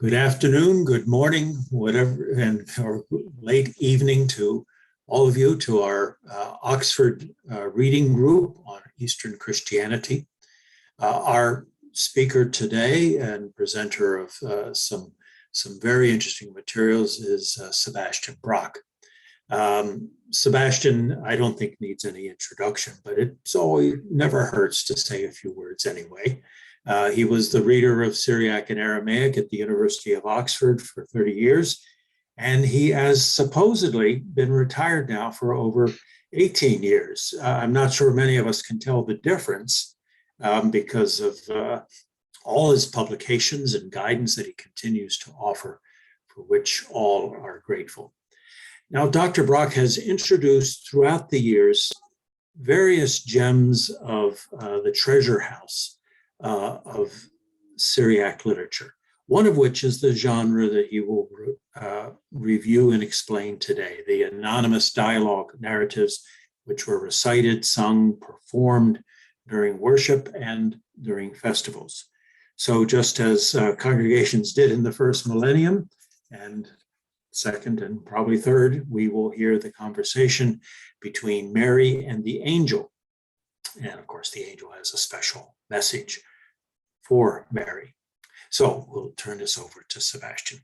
Good afternoon, good morning, whatever, and or late evening to all of you, to our Oxford reading group on Eastern Christianity. Our speaker today and presenter of some very interesting materials is Sebastian Brock. Sebastian, I don't think needs any introduction, but it's always never hurts to say a few words anyway. He was the reader of Syriac and Aramaic at the University of Oxford for 30 years, and he has supposedly been retired now for over 18 years. I'm not sure many of us can tell the difference because of all his publications and guidance that he continues to offer, for which all are grateful. Now, Dr. Brock has introduced throughout the years various gems of the treasure house of Syriac literature, one of which is the genre that he will review and explain today, the anonymous dialogue narratives which were recited, sung, performed during worship and during festivals. So just as congregations did in the first millennium and second and probably third, we will hear the conversation between Mary and the angel. And of course, the angel has a special message for Mary. So we'll turn this over to Sebastian.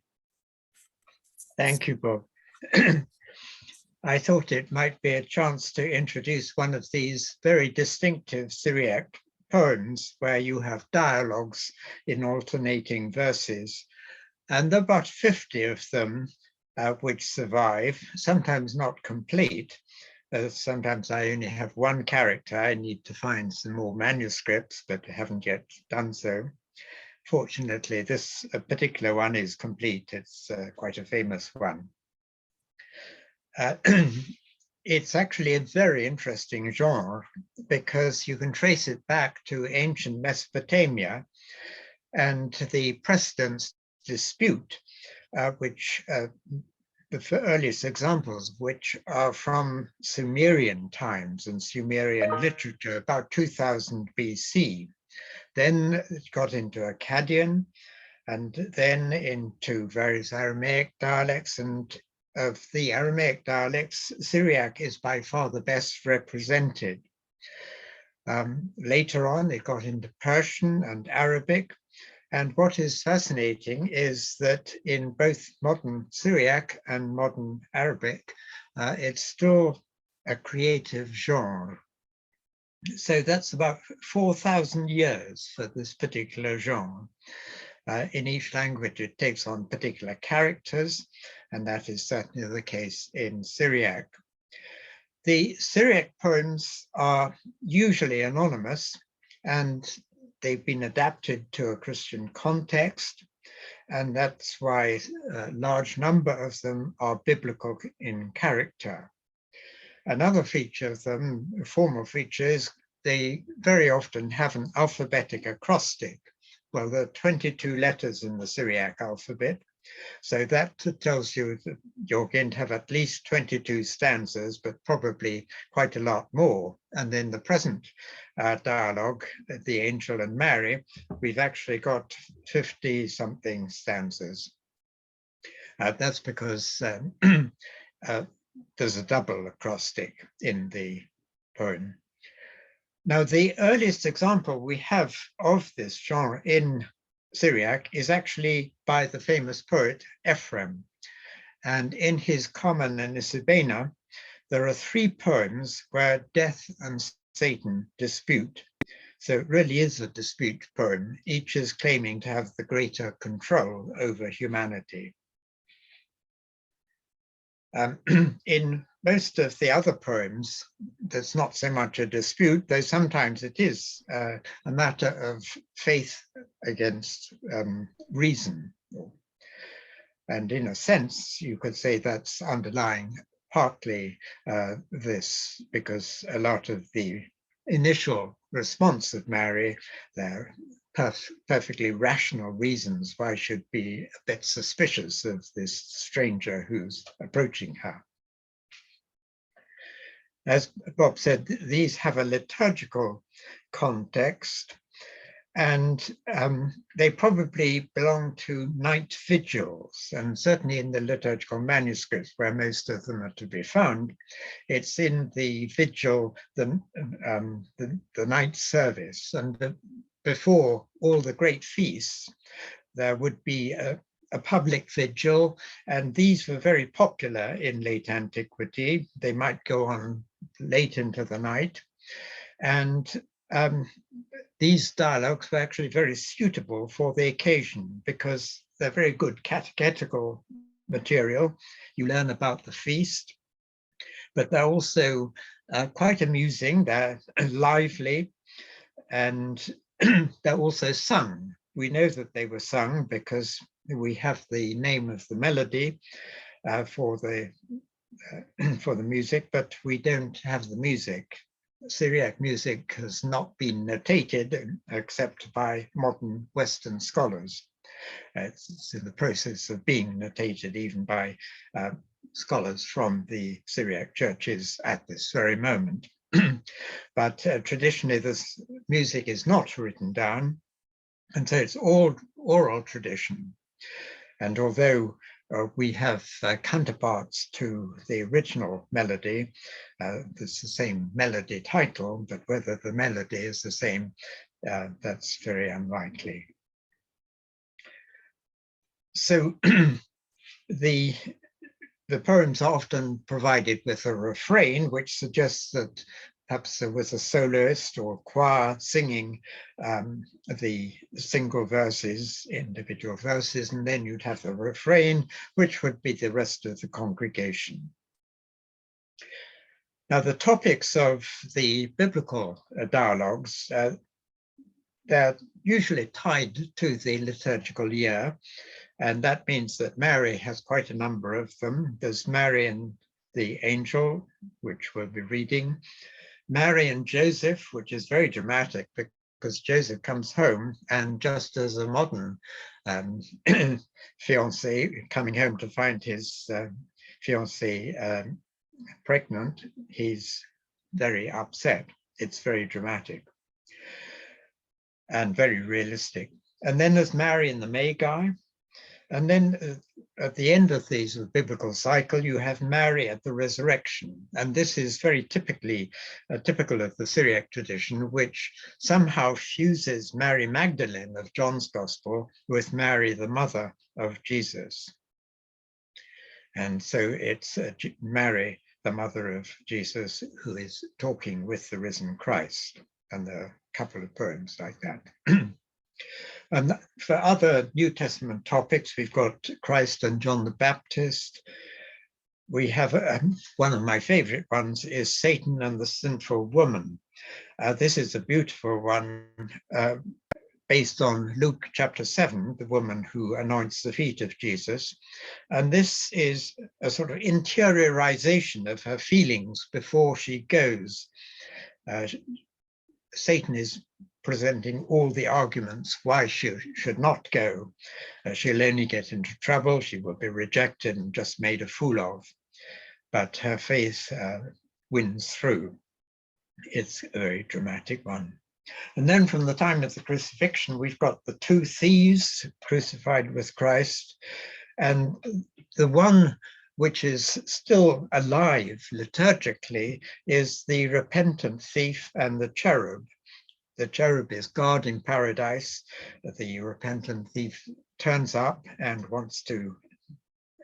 Thank you, Bob. I thought it might be a chance to introduce one of these very distinctive Syriac poems where you have dialogues in alternating verses. And there are about 50 of them which survive, sometimes not complete. Sometimes I only have one character. I need to find some more manuscripts, but I haven't yet done so. Fortunately, this particular one is complete. It's quite a famous one. It's actually a very interesting genre because you can trace it back to ancient Mesopotamia and the precedence dispute, which the earliest examples of which are from Sumerian times and Sumerian literature, about 2000 BC. Then it got into Akkadian and then into various Aramaic dialects. And of the Aramaic dialects, Syriac is by far the best represented. Later on, it got into Persian and Arabic. And what is fascinating is that in both modern Syriac and modern Arabic, it's still a creative genre. So that's about 4,000 years for this particular genre. In each language, it takes on particular characters, and that is certainly the case in Syriac. The Syriac poems are usually anonymous, and they've been adapted to a Christian context, and that's why a large number of them are biblical in character. Another feature of them, a formal feature, is they very often have an alphabetic acrostic. Well, there are 22 letters in the Syriac alphabet, so that tells you that you're going to have at least 22 stanzas, but probably quite a lot more. And in the present dialogue, the angel and Mary, we've actually got 50-something stanzas. That's because there's a double acrostic in the poem. Now, the earliest example we have of this genre in Syriac is actually by the famous poet Ephraim. And in his Carmen and Isabena, there are 3 poems where death and Satan dispute. So it really is a dispute poem. Each is claiming to have the greater control over humanity. In most of the other poems, there's not so much a dispute, though sometimes it is a matter of faith against reason. And in a sense, you could say that's underlying partly this, because a lot of the initial response of Mary, there perfectly rational reasons why she'd be a bit suspicious of this stranger who's approaching her. As Bob said, these have a liturgical context, And they probably belong to night vigils, and certainly in the liturgical manuscripts where most of them are to be found, it's in the vigil, the night service, and before all the great feasts, there would be a public vigil, and these were very popular in late antiquity. They might go on late into the night, and these dialogues were actually very suitable for the occasion because they're very good catechetical material. You learn about the feast, but they're also quite amusing, they're lively, and they're also sung. We know that they were sung because we have the name of the melody for the music, but we don't have the music. Syriac music has not been notated except by modern Western scholars. It's in the process of being notated even by scholars from the Syriac churches at this very moment. But traditionally, this music is not written down, and so it's all oral tradition. And although we have counterparts to the original melody, it's the same melody title, but whether the melody is the same, that's very unlikely. So the poems are often provided with a refrain, which suggests that perhaps there was a soloist or choir singing the single verses, individual verses, and then you'd have the refrain, which would be the rest of the congregation. Now, the topics of the biblical dialogues, they're usually tied to the liturgical year, and that means that Mary has quite a number of them. There's Mary and the angel, which we'll be reading. Mary and Joseph, which is very dramatic because Joseph comes home, and just as a modern fiancé coming home to find his fiancée pregnant, he's very upset. It's very dramatic and very realistic. And then there's Mary and the Magi. And then at the end of this biblical cycle, you have Mary at the resurrection. And this is very typical of the Syriac tradition, which somehow fuses Mary Magdalene of John's Gospel with Mary, the mother of Jesus. And so it's Mary, the mother of Jesus, who is talking with the risen Christ. And there are a couple of poems like that. And for other New Testament topics, we've got Christ and John the Baptist. We have one of my favorite ones is Satan and the Sinful Woman. This is a beautiful one based on Luke chapter 7, the woman who anoints the feet of Jesus. And this is a sort of interiorization of her feelings before she goes. Satan is presenting all the arguments why she should not go. She'll only get into trouble, she will be rejected and just made a fool of. But her faith wins through. It's a very dramatic one. And then from the time of the crucifixion, we've got the two thieves crucified with Christ. And the one which is still alive liturgically is the repentant thief and the cherub. The cherub is guarding paradise. The repentant thief turns up and wants to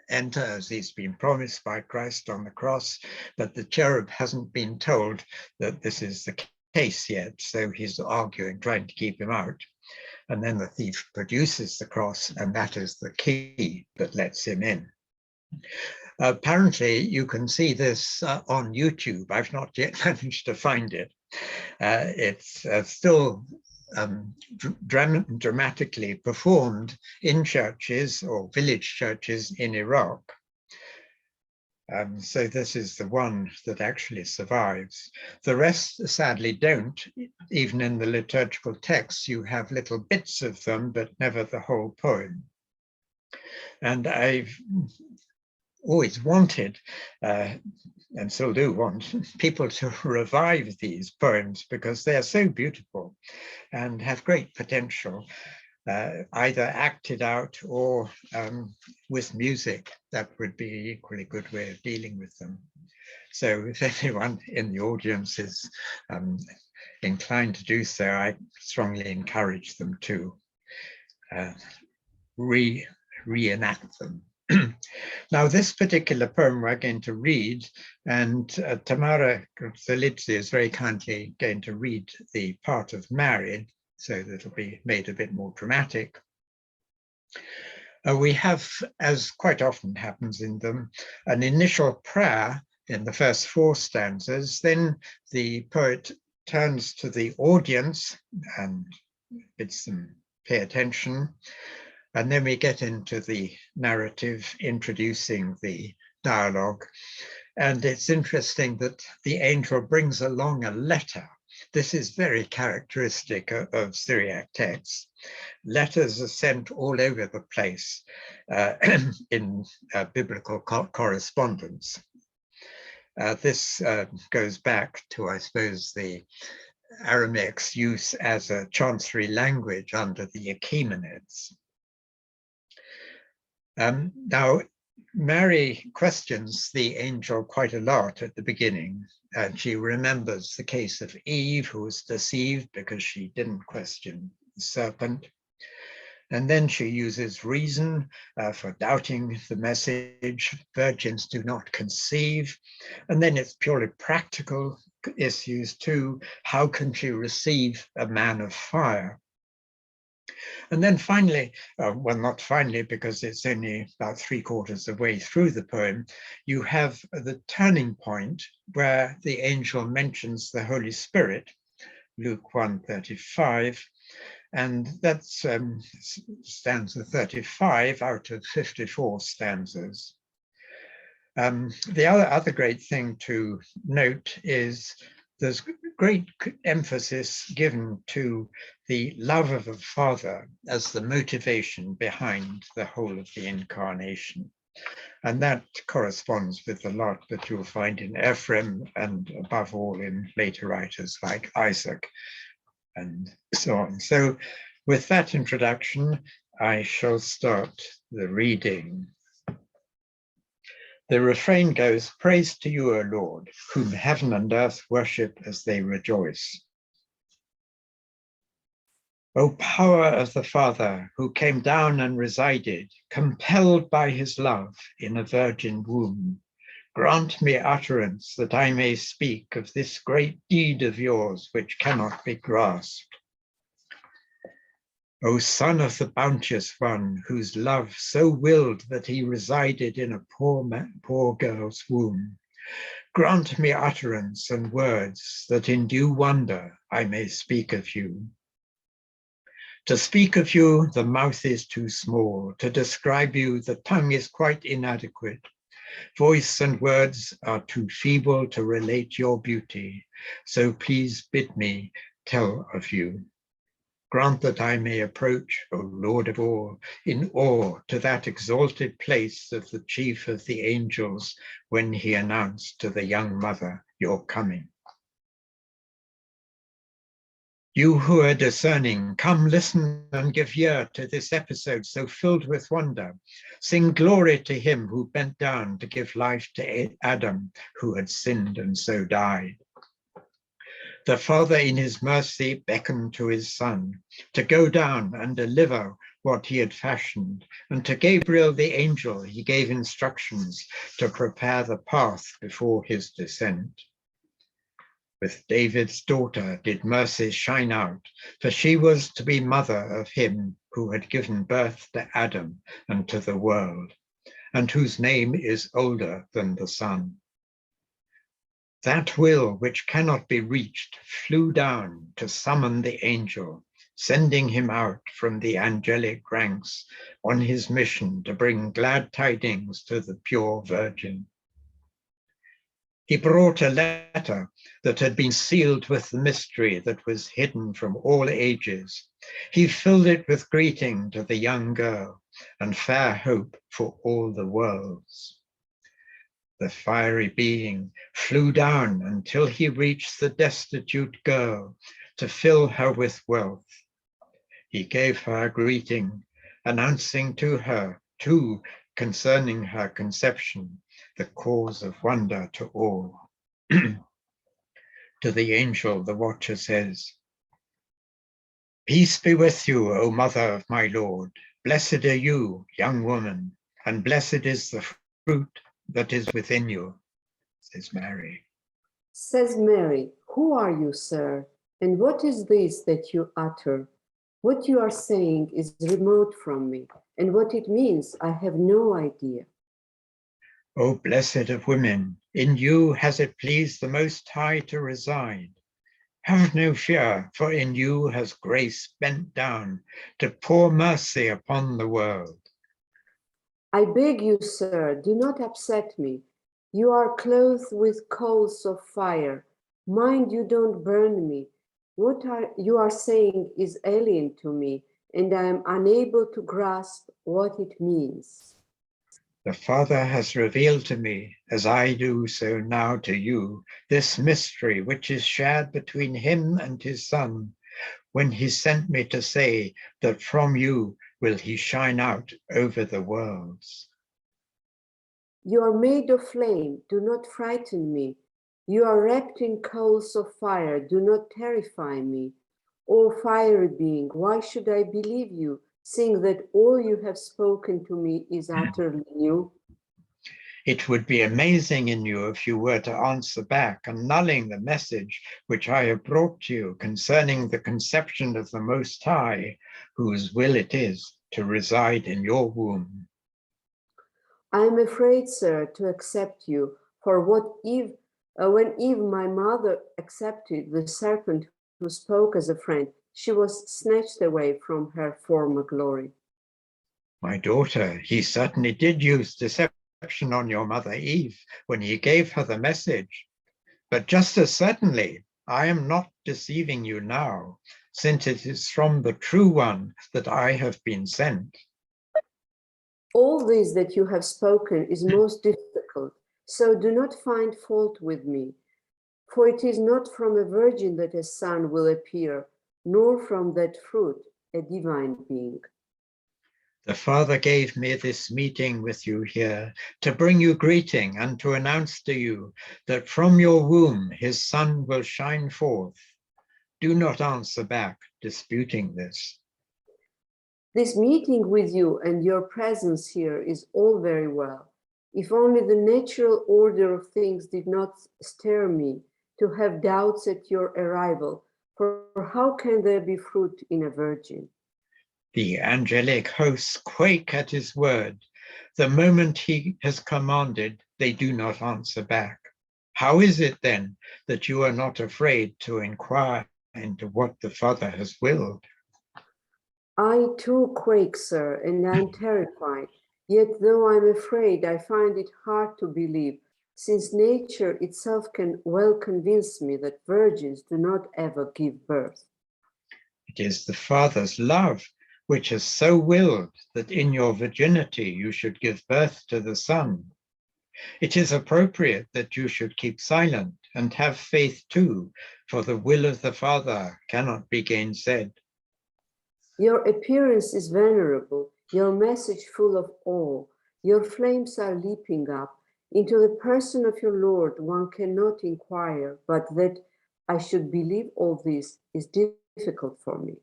enter as he's been promised by Christ on the cross, but the cherub hasn't been told that this is the case yet, so he's arguing, trying to keep him out. And then the thief produces the cross, and that is the key that lets him in. Apparently, you can see this on YouTube. I've not yet managed to find it. It's still dramatically performed in churches or village churches in Iraq. So this is the one that actually survives. The rest sadly don't. Even in the liturgical texts, you have little bits of them, but never the whole poem. And I've always wanted, and still do want, people to revive these poems because they are so beautiful and have great potential, either acted out or with music. That would be an equally good way of dealing with them. So if anyone in the audience is inclined to do so, I strongly encourage them to reenact them. Now, this particular poem we're going to read, and Tamara Zalidze is very kindly going to read the part of married, so that it'll be made a bit more dramatic. We have, as quite often happens in them, an initial prayer in the first 4 stanzas. Then the poet turns to the audience and bids them pay attention. And then we get into the narrative introducing the dialogue. And it's interesting that the angel brings along a letter. This is very characteristic of Syriac texts. Letters are sent all over the place in biblical correspondence. This goes back to, I suppose, the Aramaic's use as a chancery language under the Achaemenids. Now, Mary questions the angel quite a lot at the beginning, and she remembers the case of Eve, who was deceived because she didn't question the serpent. And then she uses reason for doubting the message. Virgins do not conceive. And then it's purely practical issues too. How can she receive a man of fire? And then finally, well, not finally, because it's only about 3/4 of the way through the poem, you have the turning point where the angel mentions the Holy Spirit, Luke 1:35, and that's stanza 35 out of 54 stanzas. The other great thing to note is there's great emphasis given to the love of a father as the motivation behind the whole of the incarnation. And that corresponds with a lot that you'll find in Ephraim and above all in later writers like Isaac and so on. So with that introduction, I shall start the reading. The refrain goes, "Praise to you, O Lord, whom heaven and earth worship as they rejoice. O power of the Father, who came down and resided, compelled by his love in a virgin womb, grant me utterance that I may speak of this great deed of yours which cannot be grasped. O Son of the bounteous one, whose love so willed that he resided in a poor girl's womb, grant me utterance and words that in due wonder I may speak of you. To speak of you, the mouth is too small. To describe you, the tongue is quite inadequate. Voice and words are too feeble to relate your beauty. So please bid me tell of you. Grant that I may approach, O Lord of all, in awe to that exalted place of the chief of the angels when he announced to the young mother your coming. You who are discerning, come listen and give ear to this episode so filled with wonder. Sing glory to him who bent down to give life to Adam, who had sinned and so died. The Father in his mercy beckoned to his Son to go down and deliver what he had fashioned, and to Gabriel the angel he gave instructions to prepare the path before his descent. With David's daughter did mercy shine out, for she was to be mother of him who had given birth to Adam and to the world, and whose name is older than the sun. That will which cannot be reached flew down to summon the angel, sending him out from the angelic ranks on his mission to bring glad tidings to the pure virgin. He brought a letter that had been sealed with the mystery that was hidden from all ages. He filled it with greeting to the young girl and fair hope for all the worlds. The fiery being flew down until he reached the destitute girl to fill her with wealth. He gave her a greeting, announcing to her, too, concerning her conception, the cause of wonder to all. To the angel, the watcher says, "Peace be with you, O mother of my Lord. Blessed are you, young woman, and blessed is the fruit that is within you," says Mary. Says Mary, "Who are you, sir? And what is this that you utter? What you are saying is remote from me, and what it means, I have no idea." O blessed of women, in you has it pleased the Most High to reside. Have no fear, for in you has grace bent down to pour mercy upon the world. I beg you, sir, do not upset me. You are clothed with coals of fire. Mind you don't burn me. What you are saying is alien to me, and I am unable to grasp what it means. The Father has revealed to me, as I do so now to you, this mystery which is shared between him and his Son, when he sent me to say that from you will he shine out over the worlds. You are made of flame, do not frighten me. You are wrapped in coals of fire, do not terrify me. O fiery being, why should I believe you, seeing that all you have spoken to me is utterly new? It would be amazing in you if you were to answer back, annulling the message which I have brought to you concerning the conception of the Most High, whose will it is to reside in your womb. I am afraid, sir, to accept you, for when Eve, my mother, accepted the serpent who spoke as a friend, she was snatched away from her former glory. My daughter, he certainly did use deception on your mother Eve when he gave her the message. But just as certainly, I am not deceiving you now, since it is from the true one that I have been sent. All this that you have spoken is most difficult, so do not find fault with me. For it is not from a virgin that a son will appear, nor from that fruit a divine being. The Father gave me this meeting with you here to bring you greeting and to announce to you that from your womb his Son will shine forth. Do not answer back, disputing this. This meeting with you and your presence here is all very well, if only the natural order of things did not stir me to have doubts at your arrival, for how can there be fruit in a virgin? The angelic hosts quake at his word. The moment he has commanded, they do not answer back. How is it then that you are not afraid to inquire into what the Father has willed? I too quake, sir, and I am terrified. Yet though I am afraid, I find it hard to believe, since nature itself can well convince me that virgins do not ever give birth. It is the Father's love which has so willed that in your virginity you should give birth to the Son. It is appropriate that you should keep silent and have faith too, for the will of the Father cannot be gainsaid. Your appearance is venerable, your message full of awe, your flames are leaping up. Into the person of your Lord one cannot inquire, but that I should believe all this is difficult for me.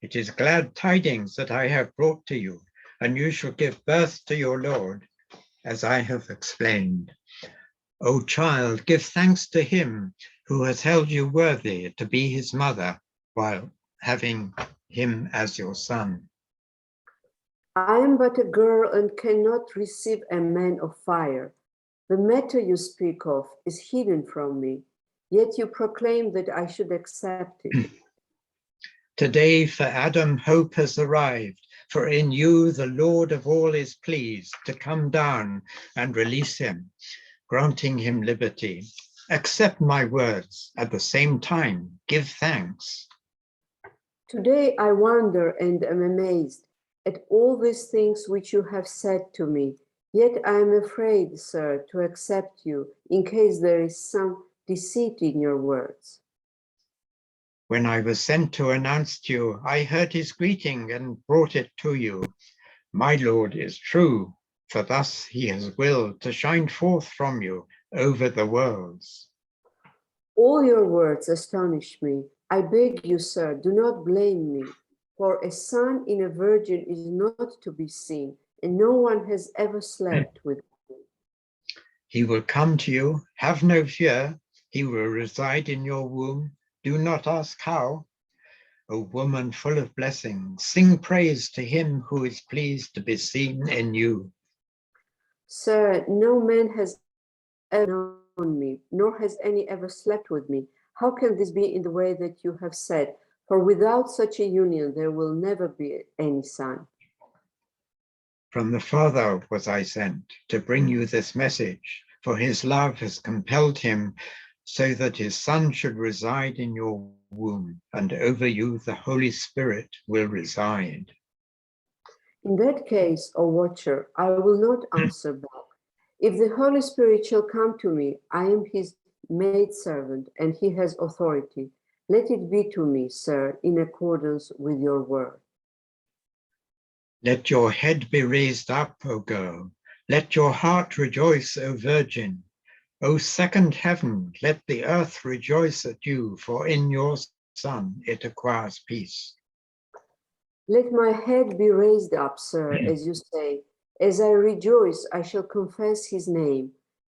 It is glad tidings that I have brought to you, and you shall give birth to your Lord, as I have explained. O child, give thanks to him who has held you worthy to be his mother, while having him as your son. I am but a girl and cannot receive a man of fire. The matter you speak of is hidden from me, yet you proclaim that I should accept it. Today for Adam hope has arrived, for in you the Lord of all is pleased to come down and release him, granting him liberty. Accept my words, at the same time give thanks. Today I wonder and am amazed at all these things which you have said to me, Yet I am afraid, sir, to accept you in case there is some deceit in your words. When I was sent to announce to you, I heard his greeting and brought it to you. My Lord is true, for thus he has willed to shine forth from you over the worlds. All your words astonish me. I beg you, sir, do not blame me, for a son in a virgin is not to be seen, and no one has ever slept with me. He will come to you, have no fear. He will reside in your womb. Do not ask how. O woman full of blessing, sing praise to him who is pleased to be seen in you. Sir, no man has ever known me, nor has any ever slept with me. How can this be in the way that you have said? For without such a union, there will never be any son. From the Father was I sent to bring you this message, for his love has compelled him so that his Son should reside in your womb, and over you the Holy Spirit will reside. In that case, O watcher, I will not answer back. If the Holy Spirit shall come to me, I am his maidservant, and he has authority. Let it be to me, sir, in accordance with your word. Let your head be raised up, O girl. Let your heart rejoice, O virgin. O second heaven, let the earth rejoice at you, for in your Son it acquires peace. Let my head be raised up, sir, as you say. As I rejoice, I shall confess his name.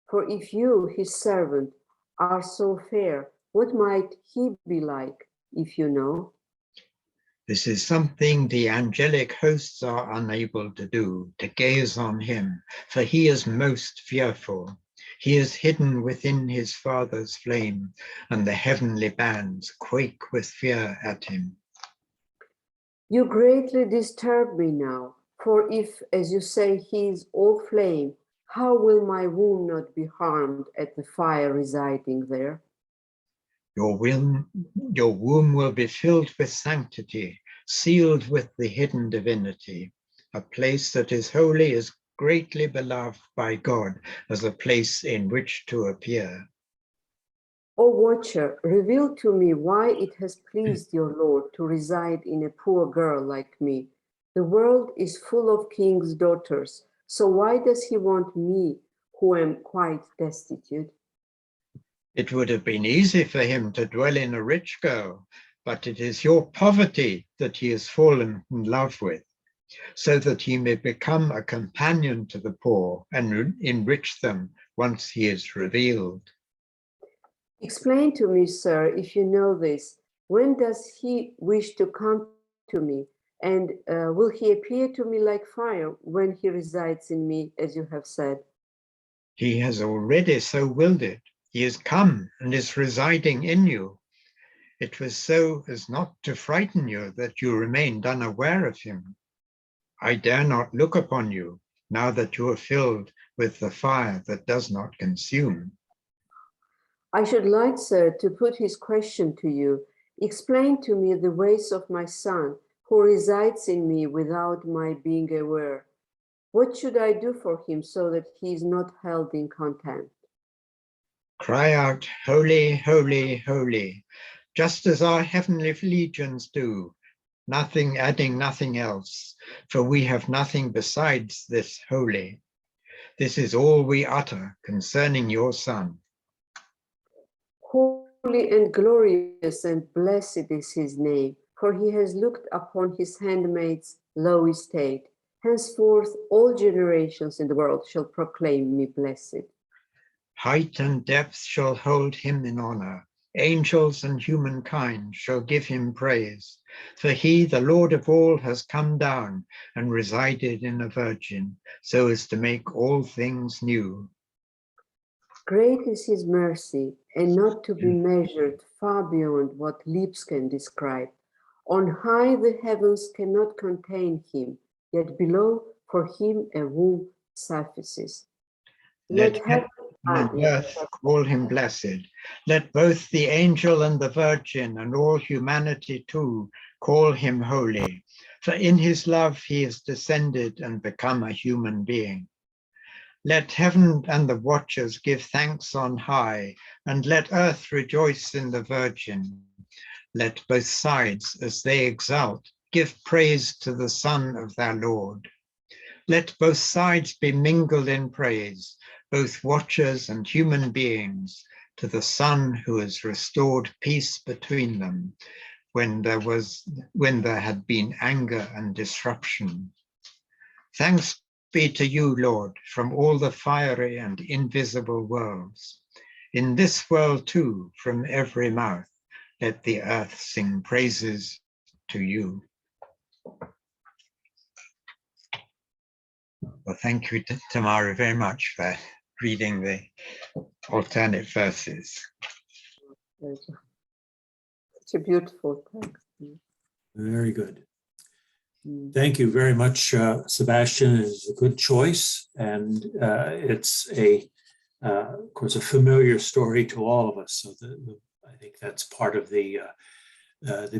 For if you, his servant, are so fair, what might he be like, if you know? This is something the angelic hosts are unable to do, to gaze on him, for he is most fearful. He is hidden within his Father's flame, and the heavenly bands quake with fear at him. You greatly disturb me now, for if, as you say, he is all flame, how will my womb not be harmed at the fire residing there? Your womb will be filled with sanctity, sealed with the hidden divinity. A place that is holy is greatly beloved by God as a place in which to appear. O watcher, reveal to me why it has pleased your Lord to reside in a poor girl like me. The world is full of kings' daughters, so why does he want me, who am quite destitute? It would have been easy for him to dwell in a rich girl, but it is your poverty that he has fallen in love with, so that he may become a companion to the poor and enrich them once he is revealed. Explain to me, sir, if you know this. When does he wish to come to me? And will he appear to me like fire when he resides in me, as you have said? He has already so willed it. He is come and is residing in you. It was so as not to frighten you that you remained unaware of him. I dare not look upon you now that you are filled with the fire that does not consume. I should like, sir, to put his question to you. Explain to me the ways of my son, who resides in me without my being aware. What should I do for him so that he is not held in contempt? Cry out, holy, holy, holy, just as our heavenly legions do, nothing adding nothing else, for we have nothing besides this holy. This is all we utter concerning your Son. Holy and glorious and blessed is his name, for he has looked upon his handmaid's low estate. Henceforth all generations in the world shall proclaim me blessed. Height and depth shall hold him in honor. Angels and humankind shall give him praise. For he, the Lord of all, has come down and resided in a virgin, so as to make all things new. Great is his mercy, and not to be measured, far beyond what lips can describe. On high the heavens cannot contain him, yet below for him a womb suffices. Let heaven and earth call him blessed. Let both the angel and the virgin and all humanity too call him holy. For in his love he has descended and become a human being. Let heaven and the watchers give thanks on high, and let earth rejoice in the Virgin. Let both sides, as they exult, give praise to the Son of their Lord. Let both sides be mingled in praise, both watchers and human beings, to the Son who has restored peace between them, when there had been anger and disruption. Thanks be to you, Lord, from all the fiery and invisible worlds. In this world too, from every mouth, let the earth sing praises to you. Well, thank you, Tamara, very much for reading the alternate verses. Such a beautiful text. Very good. Thank you very much, Sebastian. It's a good choice, and it's of course, a familiar story to all of us. So I think that's part of the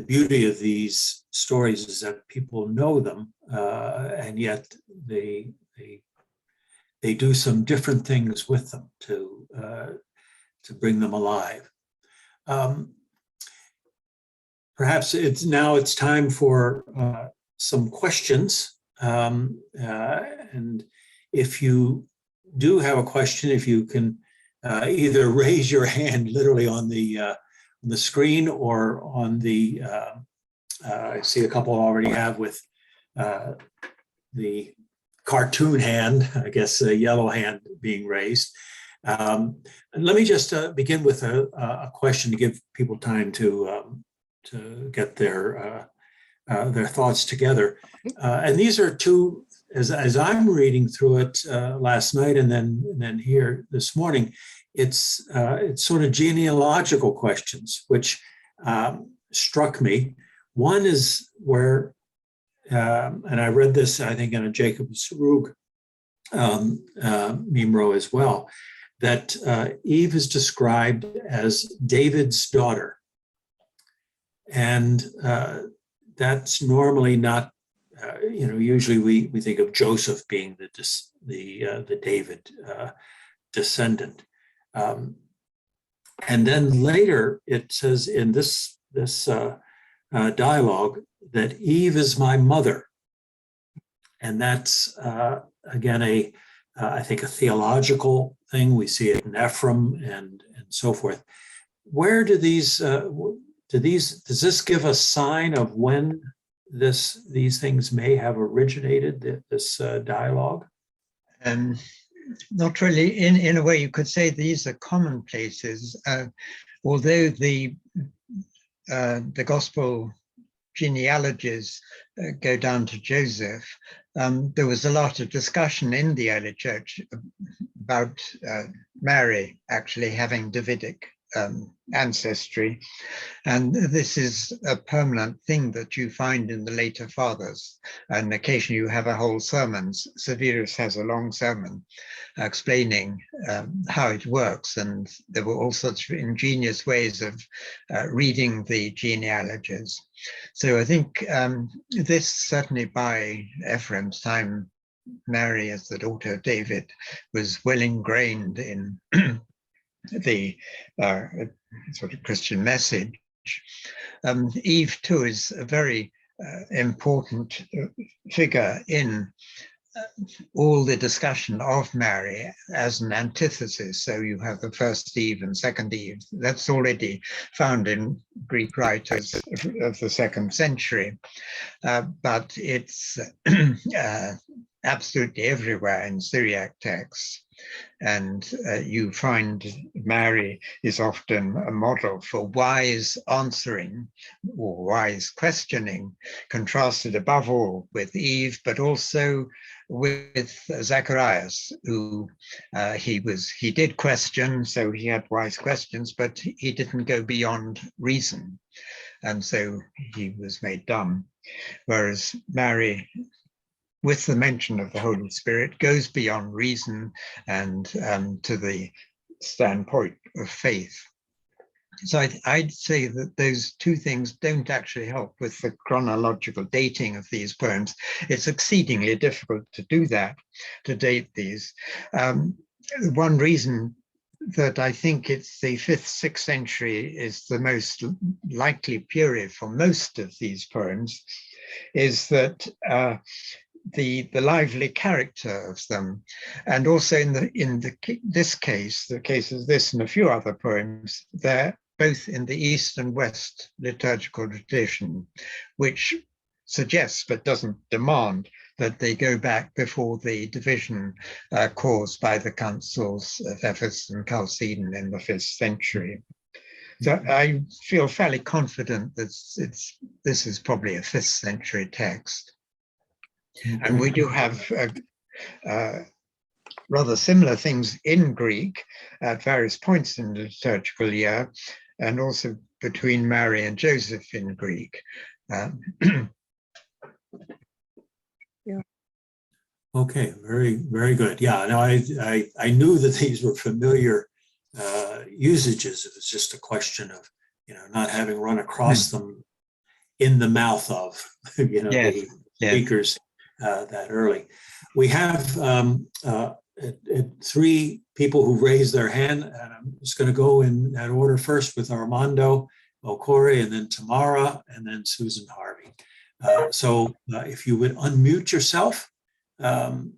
beauty of these stories, is that people know them, and yet they do some different things with them to bring them alive. Perhaps it's time for some questions, and if you do have a question, if you can either raise your hand literally on the screen, or on the I see a couple already have with the cartoon hand, I guess a yellow hand being raised. And let me just begin with a question to give people time to get their thoughts together. And these are two, as I'm reading through it last night and then here this morning, it's sort of genealogical questions, which struck me. One is where, and I read this, I think, in a Jacob's Rug Mimro as well, that Eve is described as David's daughter. And that's normally not, usually we think of Joseph being the David descendant. And then later it says in this dialogue that Eve is my mother. And that's, again, I think a theological thing. We see it in Ephraim and so forth. Where do these, does this give a sign of when these things may have originated, this dialogue? Not really. In a way, you could say these are commonplaces, although the gospel genealogies go down to Joseph. There was a lot of discussion in the early church about Mary actually having Davidic ancestry, and this is a permanent thing that you find in the later fathers, and occasionally you have a whole sermon. Severus has a long sermon explaining how it works, and there were all sorts of ingenious ways of reading the genealogies. So I think this, certainly by Ephraim's time, Mary as the daughter of David was well ingrained in the sort of Christian message. Eve too is a very important figure in all the discussion of Mary as an antithesis. So you have the first Eve and second Eve. That's already found in Greek writers of the 2nd century, but it's absolutely everywhere in Syriac texts. And you find Mary is often a model for wise answering or wise questioning, contrasted above all with Eve, but also with Zacharias, who he did question, so he had wise questions, but he didn't go beyond reason, and so he was made dumb. Whereas Mary, with the mention of the Holy Spirit, goes beyond reason and to the standpoint of faith. So I'd say that those two things don't actually help with the chronological dating of these poems. It's exceedingly difficult to do that, to date these. One reason that I think it's the 5th, 6th century is the most likely period for most of these poems is that the lively character of them, and also in this case, the case of this and a few other poems, they're both in the East and West liturgical tradition, which suggests but doesn't demand that they go back before the division caused by the councils of Ephesus and Chalcedon in the 5th century. So I feel fairly confident that this is probably a 5th century text. And we do have rather similar things in Greek at various points in the liturgical year, and also between Mary and Joseph in Greek. Okay, very, very good. Yeah, no, I knew that these were familiar usages. It was just a question of, not having run across them in the mouth of, the speakers that early. We have 3 people who raised their hand, and I'm just going to go in that order first with Armando Okori, and then Tamara, and then Susan Harvey. So if you would unmute yourself, and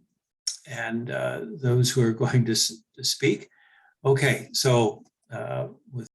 those who are going to speak. Okay, so with